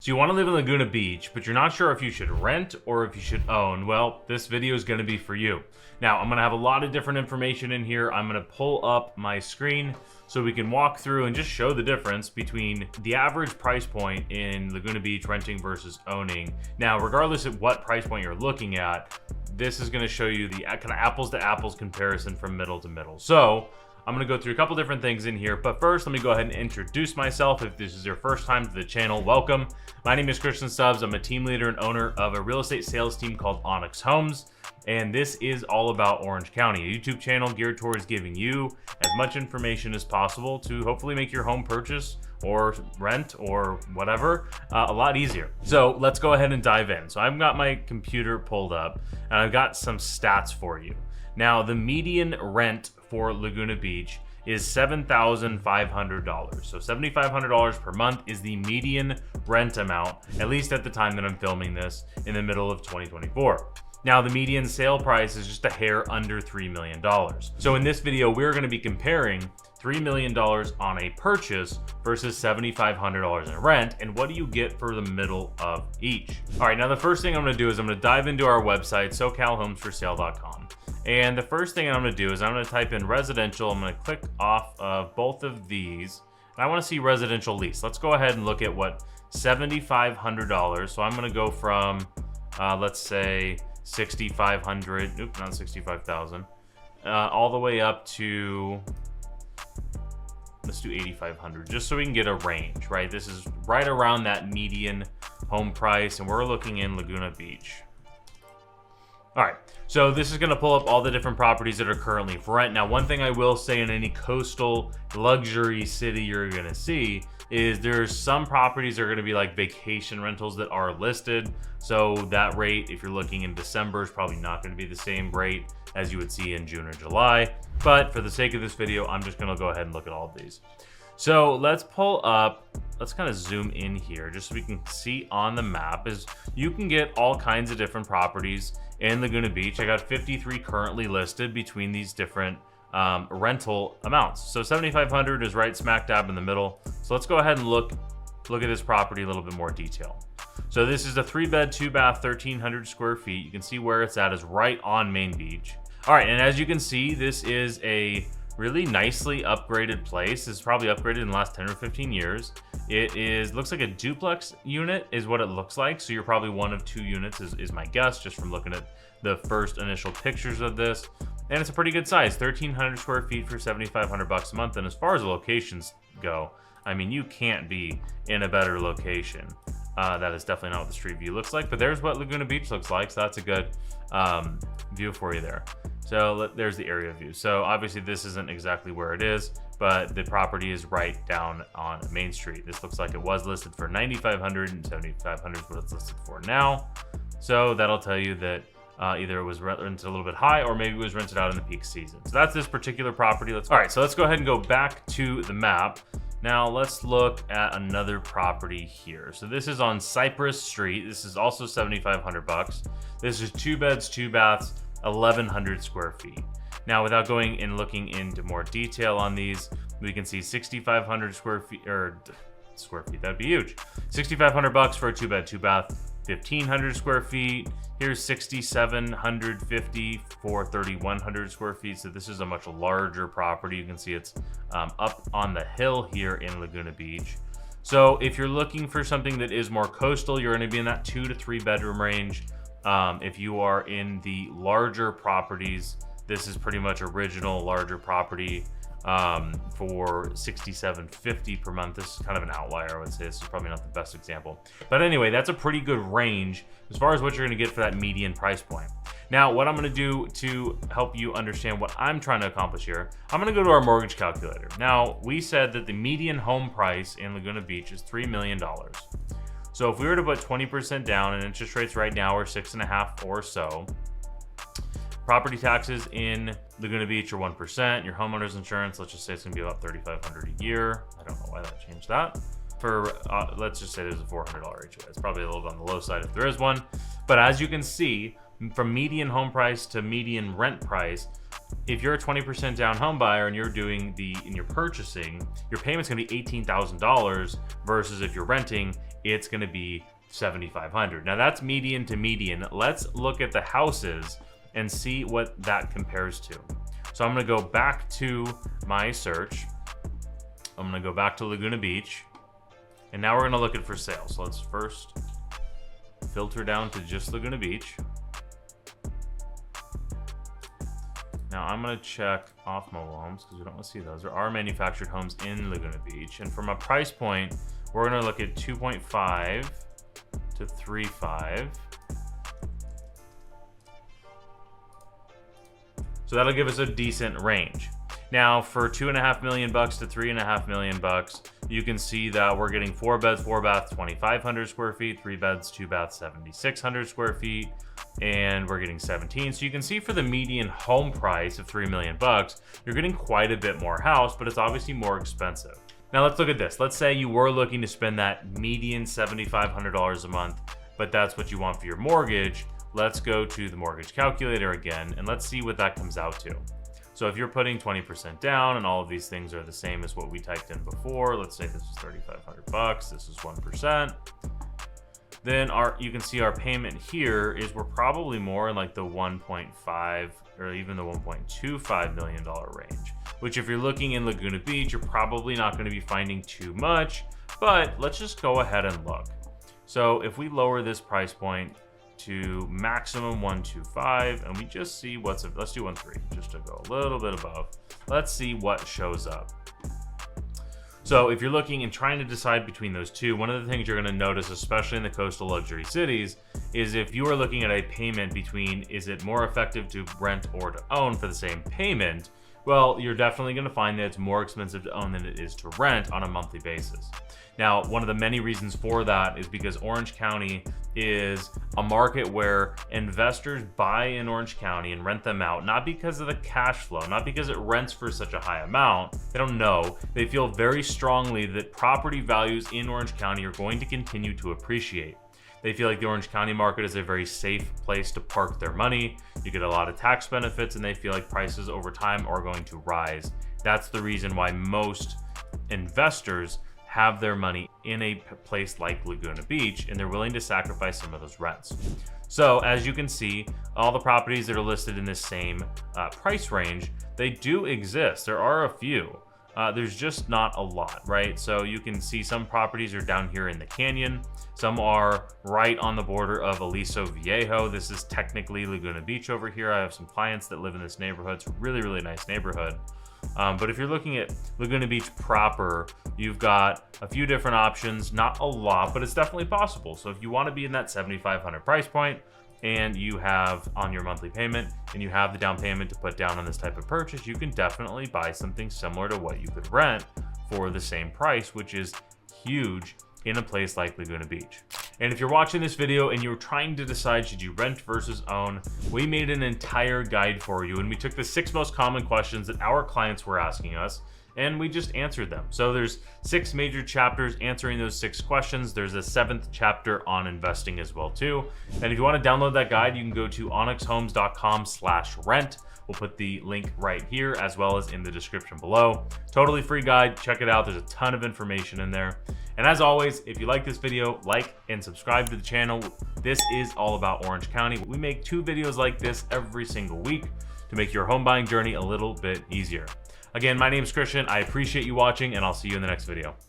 So you want to live in Laguna Beach, but you're not sure if you should rent or if you should own. Well, this video is going to be for you. Now, I'm going to have a lot of different information in here. I'm going to pull up my screen so we can walk through and just show the difference between the average price point in Laguna Beach renting versus owning. Now, regardless of what price point you're looking at, this is going to show you the kind of apples to apples comparison from middle to middle. So I'm going to go through a couple different things in here, but first let me go ahead and introduce myself. If this is your first time to the channel, welcome. My name is Stubbs. I'm a team leader and owner of a real estate sales team called Onyx Homes, and this is all about Orange County, a YouTube channel geared towards giving you as much information as possible to hopefully make your home purchase or rent or whatever a lot easier. So let's go ahead and dive in. So I've got my computer pulled up and I've got some stats for you. Now, the median rent for Laguna Beach is $7,500. So $7,500 per month is the median rent amount, at least at the time that I'm filming this in the middle of 2024. Now, the median sale price is just a hair under $3 million. So in this video, we're going to be comparing $3 million on a purchase versus $7,500 in rent, and what do you get for the middle of each? All right, now the first thing I'm going to do is I'm going to dive into our website, SoCalHomesForSale.com. And the first thing I'm going to do is I'm going to type in residential. I'm going to click off of both of these, and I want to see residential lease. Let's go ahead and look at what $7,500. So I'm going to go from, let's say, 6,500. Nope, not 65,000. All the way up to, let's do 8,500, just so we can get a range, right? This is right around that median home price, and we're looking in Laguna Beach. All right, so this is going to pull up all the different properties that are currently for rent. Now, one thing I will say in any coastal luxury city you're going to see is there's some properties that are going to be like vacation rentals that are listed. So that rate, if you're looking in December, is probably not going to be the same rate as you would see in June or July. But for the sake of this video, I'm just going to go ahead and look at all of these. So let's pull up, let's kind of zoom in here just so we can see on the map is you can get all kinds of different properties in Laguna Beach. I got 53 currently listed between these different rental amounts. So 7,500 is right smack dab in the middle. So let's go ahead and look at this property in a little bit more detail. So this is a 3-bed, 2-bath, 1,300 square feet. You can see where it's at is right on Main Beach. All right, and as you can see, this is a really nicely upgraded place. It's probably upgraded in the last 10 or 15 years. It looks like a duplex unit is what it looks like. So you're probably one of two units is my guess, just from looking at the first initial pictures of this. And it's a pretty good size, 1,300 square feet for $7,500 a month. And as far as the locations go, I mean, you can't be in a better location. That is definitely not what the street view looks like, but there's what Laguna Beach looks like. So that's a good view for you there. So there's the area view. So obviously this isn't exactly where it is, but the property is right down on Main Street. This looks like it was listed for $9,500 and $7,500 is what it's listed for now. So that'll tell you that either it was rented a little bit high or maybe it was rented out in the peak season. So that's this particular property. All right, so let's go ahead and go back to the map. Now let's look at another property here. So this is on Cypress Street. This is also $7,500. This is 2 beds, 2 baths, 1,100 square feet. Now, without going and looking into more detail on these, we can see 6,500 square feet, that'd be huge. $6,500 for a 2-bed, 2-bath, 1,500 square feet. Here's 6,750 for 3,100 square feet. So this is a much larger property. You can see it's up on the hill here in Laguna Beach. So if you're looking for something that is more coastal, you're going to be in that 2 to 3 bedroom range. If you are in the larger properties, this is pretty much original larger property for $6,750 per month. This is kind of an outlier, I would say. This is probably not the best example, but anyway, that's a pretty good range as far as what you're going to get for that median price point. Now, what I'm going to do to help you understand what I'm trying to accomplish here, I'm going to go to our mortgage calculator. Now, we said that the median home price in Laguna Beach is $3 million. So if we were to put 20% down, and interest rates right now are 6.5% or so, property taxes in Laguna Beach are 1%. Your homeowner's insurance, let's just say it's gonna be about $3,500 a year. I don't know why that changed that. For let's just say there's a $400 HOA. It's probably a little bit on the low side if there is one. But as you can see, from median home price to median rent price, if you're a 20% down home buyer and you're doing and you're purchasing, your payment's gonna be $18,000 versus if you're renting, it's going to be $7,500. Now that's median to median. Let's look at the houses and see what that compares to. So I'm going to go back to my search. I'm going to go back to Laguna Beach. And now we're going to look at for sale. So let's first filter down to just Laguna Beach. Now I'm going to check off mobile homes because we don't want to see those. There are manufactured homes in Laguna Beach. And from a price point, we're going to look at 2.5 to 3.5. So that'll give us a decent range. Now for $2.5 million to $3.5 million, you can see that we're getting 4 beds, 4 baths, 2,500 square feet, 3 beds, 2 baths, 7,600 square feet, and we're getting 17. So you can see for the median home price of $3 million, you're getting quite a bit more house, but it's obviously more expensive. Now let's look at this. Let's say you were looking to spend that median $7,500 a month, but that's what you want for your mortgage. Let's go to the mortgage calculator again, and let's see what that comes out to. So if you're putting 20% down and all of these things are the same as what we typed in before, let's say this is $3,500, this is 1%. Then you can see our payment here is we're probably more in like the 1.5 or even the $1.25 million range, which if you're looking in Laguna Beach, you're probably not going to be finding too much, but let's just go ahead and look. So if we lower this price point to maximum 125 and we just see let's do 1.3 just to go a little bit above. Let's see what shows up. So if you're looking and trying to decide between those two, one of the things you're going to notice, especially in the coastal luxury cities, is if you are looking at a payment between is it more effective to rent or to own for the same payment, well, you're definitely going to find that it's more expensive to own than it is to rent on a monthly basis. Now, one of the many reasons for that is because Orange County is a market where investors buy in Orange County and rent them out, not because of the cash flow, not because it rents for such a high amount. They don't know. They feel very strongly that property values in Orange County are going to continue to appreciate. They feel like the Orange County market is a very safe place to park their money. You get a lot of tax benefits, and they feel like prices over time are going to rise. That's the reason why most investors have their money in a place like Laguna Beach, and they're willing to sacrifice some of those rents. So as you can see, all the properties that are listed in this same price range, they do exist. There are a few. There's just not a lot, right? So you can see some properties are down here in the canyon. Some are right on the border of Aliso Viejo. This is technically Laguna Beach over here. I have some clients that live in this neighborhood. It's a really, really nice neighborhood. But if you're looking at Laguna Beach proper, you've got a few different options, not a lot, but it's definitely possible. So if you want to be in that $7,500 price point and you have on your monthly payment and you have the down payment to put down on this type of purchase, you can definitely buy something similar to what you could rent for the same price, which is huge in a place like Laguna Beach. And if you're watching this video and you're trying to decide should you rent versus own, we made an entire guide for you, and we took the 6 most common questions that our clients were asking us and we just answered them. So there's 6 major chapters answering those 6 questions. There's a 7th chapter on investing as well too. And if you want to download that guide, you can go to onyxhomes.com/rent. We'll put the link right here as well as in the description below. Totally free guide. Check it out. There's a ton of information in there. And as always, if you like this video, like and subscribe to the channel. This is all about Orange County. We make 2 videos like this every single week to make your home buying journey a little bit easier. Again, my name is Christian. I appreciate you watching, and I'll see you in the next video.